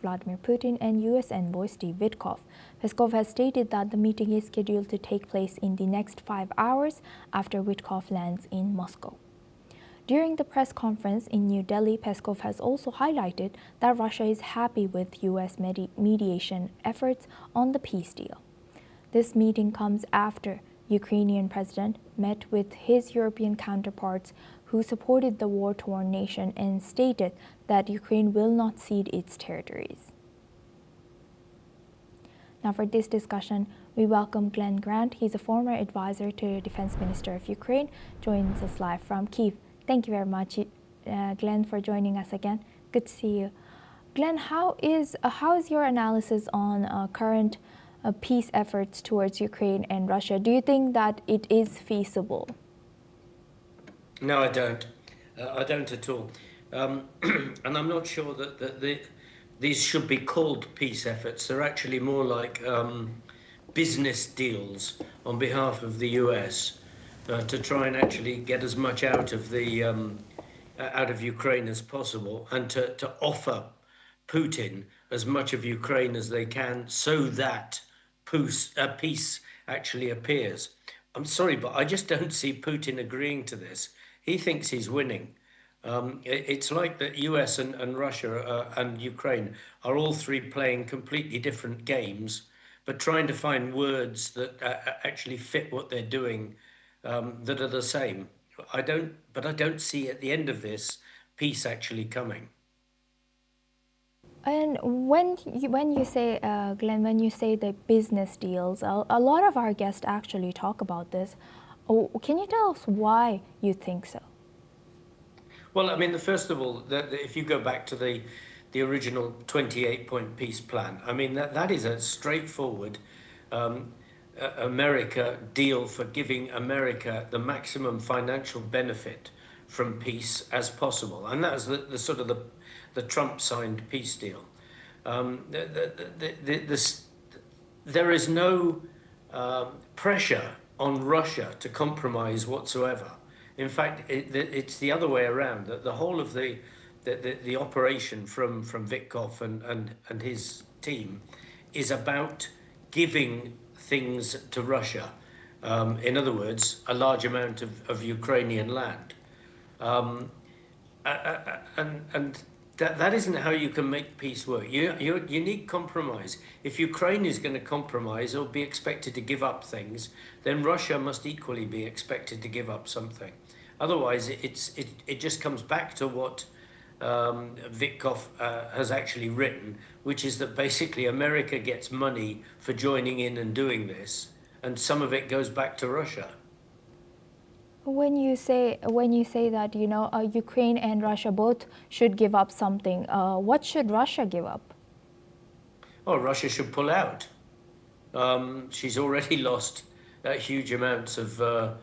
Vladimir Putin and U.S. envoy Steve Witkoff. Peskov has stated that the meeting is scheduled to take place in the next 5 hours after Witkoff lands in Moscow. During the press conference in New Delhi, Peskov has also highlighted that Russia is happy with U.S. mediation efforts on the peace deal. This meeting comes after Ukrainian president met with his European counterparts who supported the war-torn nation and stated that Ukraine will not cede its territories. Now for this discussion, we welcome Glenn Grant. He's a former advisor to the Defense Minister of Ukraine, joins us live from Kyiv. Thank you very much, Glenn, for joining us again. Good to see you. Glenn, how is your analysis on current peace efforts towards Ukraine and Russia? Do you think that it is feasible? No, I don't. I don't at all. And I'm not sure that these should be called peace efforts. They're actually more like business deals on behalf of the US to try and actually get as much out of Ukraine as possible, and to offer Putin as much of Ukraine as they can, so that peace actually appears. I'm sorry, but I just don't see Putin agreeing to this. He thinks he's winning. It's like the US and Russia and Ukraine are all three playing completely different games, but trying to find words that actually fit what they're doing, that are the same. I don't see at the end of this peace actually coming. And when you say, Glenn, when you say the business deals, a lot of our guests actually talk about this. Can you tell us why you think so? Well, I mean, first of all, if you go back to the original 28-point peace plan, I mean, that is a straightforward America deal for giving America the maximum financial benefit from peace as possible. And that was the sort of the Trump-signed peace deal. There is no pressure on Russia to compromise whatsoever. In fact, it's the other way around. The whole of the operation from Witkoff and his team is about giving things to Russia. In other words, a large amount of Ukrainian land. And that isn't how you can make peace work. You need compromise. If Ukraine is going to compromise or be expected to give up things, then Russia must equally be expected to give up something. Otherwise, it just comes back to what Witkoff has actually written, which is that basically America gets money for joining in and doing this, and some of it goes back to Russia. When you say that, you know, Ukraine and Russia both should give up something, what should Russia give up? Oh, Russia should pull out. She's already lost huge amounts of her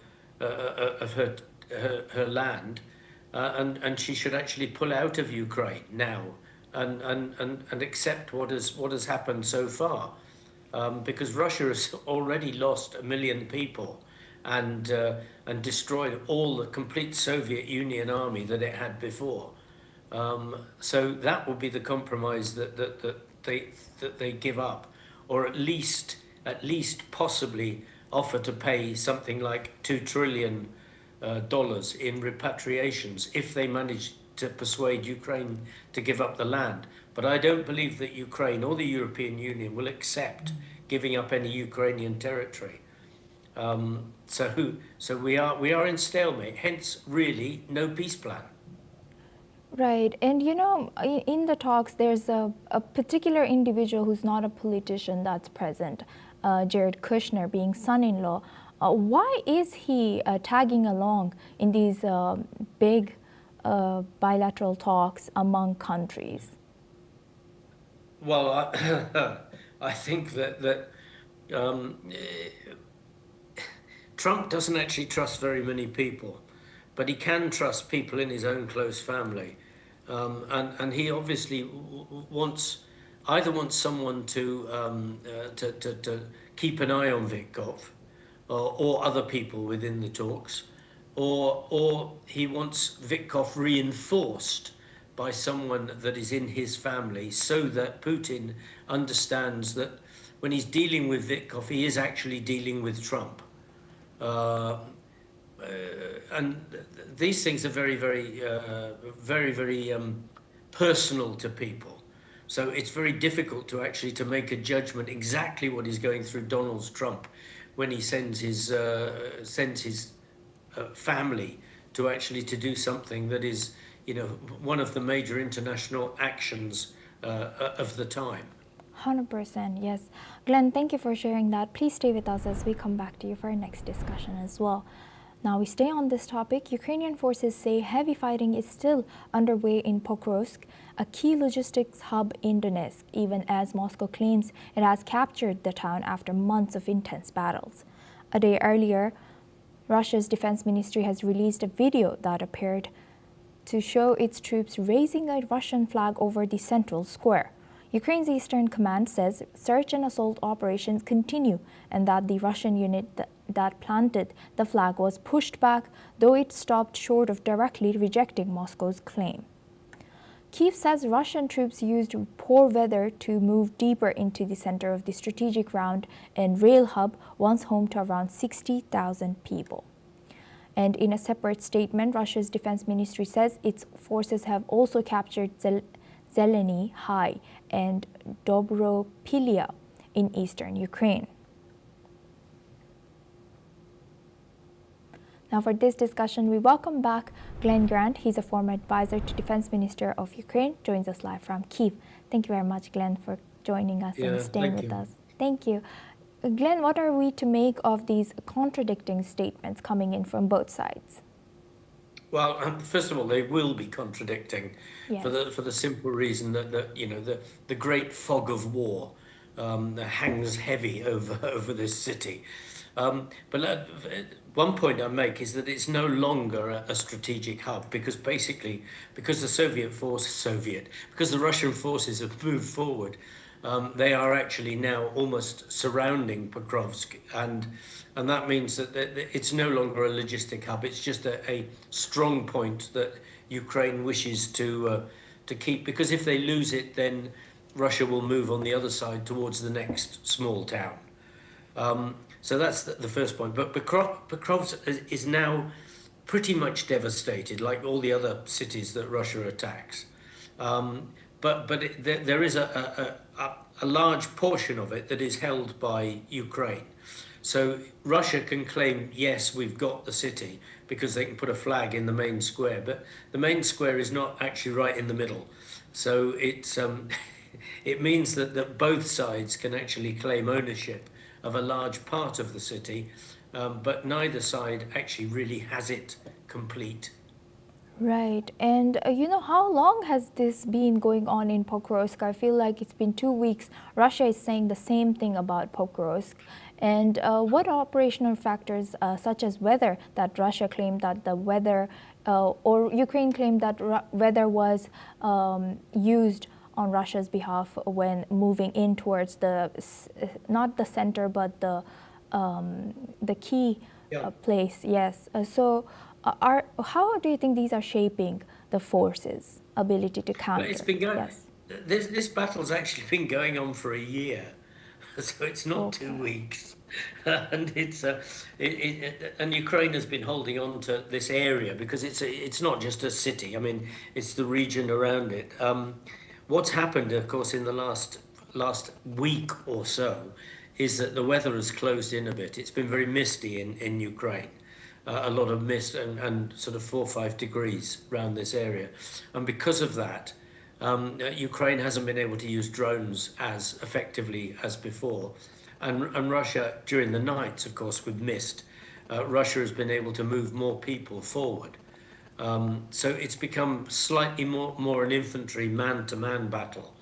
land, and she should actually pull out of Ukraine now and accept what has happened so far, because Russia has already lost 1 million people and destroyed all the complete Soviet Union army that it had before. So that would be the compromise that they give up, or at least possibly offer to pay something like $2 trillion in repatriations if they manage to persuade Ukraine to give up the land. But I don't believe that Ukraine or the European Union will accept giving up any Ukrainian territory. So we are in stalemate, hence really no peace plan. Right, and you know, in the talks there's a particular individual who's not a politician that's present, Jared Kushner, being son-in-law. Why is he tagging along in these big bilateral talks among countries? Well, I think that Trump doesn't actually trust very many people, but he can trust people in his own close family, and he obviously either wants someone to keep an eye on Witkoff, or other people within the talks, or he wants Witkoff reinforced by someone that is in his family, so that Putin understands that when he's dealing with Vitkov, he is actually dealing with Trump. And these things are very personal to people. So it's very difficult to actually to make a judgment exactly what is going through Donald Trump when he sends his family to actually to do something that is, one of the major international actions of the time. 100%, yes. Glenn, thank you for sharing that. Please stay with us as we come back to you for our next discussion as well. Now we stay on this topic. Ukrainian forces say heavy fighting is still underway in Pokrovsk, a key logistics hub in Donetsk, even as Moscow claims it has captured the town after months of intense battles. A day earlier, Russia's defense ministry has released a video that appeared to show its troops raising a Russian flag over the central square. Ukraine's Eastern Command says search and assault operations continue and that the Russian unit that planted the flag was pushed back, though it stopped short of directly rejecting Moscow's claim. Kyiv says Russian troops used poor weather to move deeper into the center of the strategic round and rail hub, once home to around 60,000 people. And in a separate statement, Russia's defense ministry says its forces have also captured Zelony Hai and Dobropillia in eastern Ukraine. Now for this discussion, we welcome back Glenn Grant. He's a former advisor to Defense Minister of Ukraine, joins us live from Kyiv. Thank you very much, Glenn, for joining us and staying with us. Thank you. Glenn, what are we to make of these contradicting statements coming in from both sides? Well, first of all, they will be contradicting, yes, for the simple reason that the great fog of war hangs heavy over this city. But one point I make is that it's no longer a strategic hub because basically, because the Russian forces have moved forward, they are actually now almost surrounding Pokrovsk, and that means that it's no longer a logistic hub. It's just a strong point that Ukraine wishes to keep, because if they lose it, then Russia will move on the other side towards the next small town. So that's the first point. But Pokrovsk is now pretty much devastated, like all the other cities that Russia attacks. But there is a large portion of it that is held by Ukraine. So Russia can claim, yes, we've got the city, because they can put a flag in the main square. But the main square is not actually right in the middle. So it's it means that both sides can actually claim ownership of a large part of the city, but neither side actually really has it complete. Right. And how long has this been going on in Pokrovsk? I feel like it's been 2 weeks. Russia is saying the same thing about Pokrovsk. And what operational factors, such as weather, that Russia claimed that the weather, or Ukraine claimed that weather was used on Russia's behalf when moving in towards not the center, but the key place. Yes. How do you think these are shaping the forces' ability to counter? Well, it's been going. Yes. This battle's actually been going on for a year, so it's not 2 weeks, and and Ukraine has been holding on to this area because it's not just a city. I mean, it's the region around it. What's happened, of course, in the last week or so is that the weather has closed in a bit. It's been very misty in Ukraine, a lot of mist and sort of 4 or 5 degrees around this area. And because of that, Ukraine hasn't been able to use drones as effectively as before. And Russia, during the nights, of course, with mist, Russia has been able to move more people forward. So it's become slightly more an infantry man-to-man battle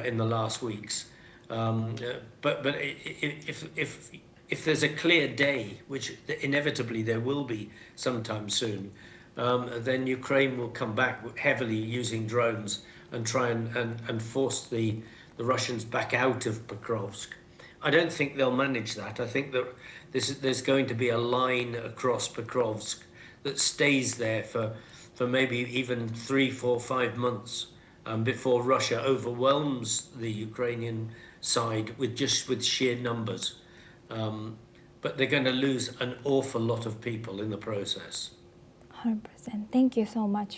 in the last weeks. But if there's a clear day, which inevitably there will be sometime soon, then Ukraine will come back heavily using drones and try and force the Russians back out of Pokrovsk. I don't think they'll manage that. I think that there's going to be a line across Pokrovsk that stays there for maybe even 3, 4, 5 months before Russia overwhelms the Ukrainian side with sheer numbers. But they're going to lose an awful lot of people in the process. 100%. Thank you so much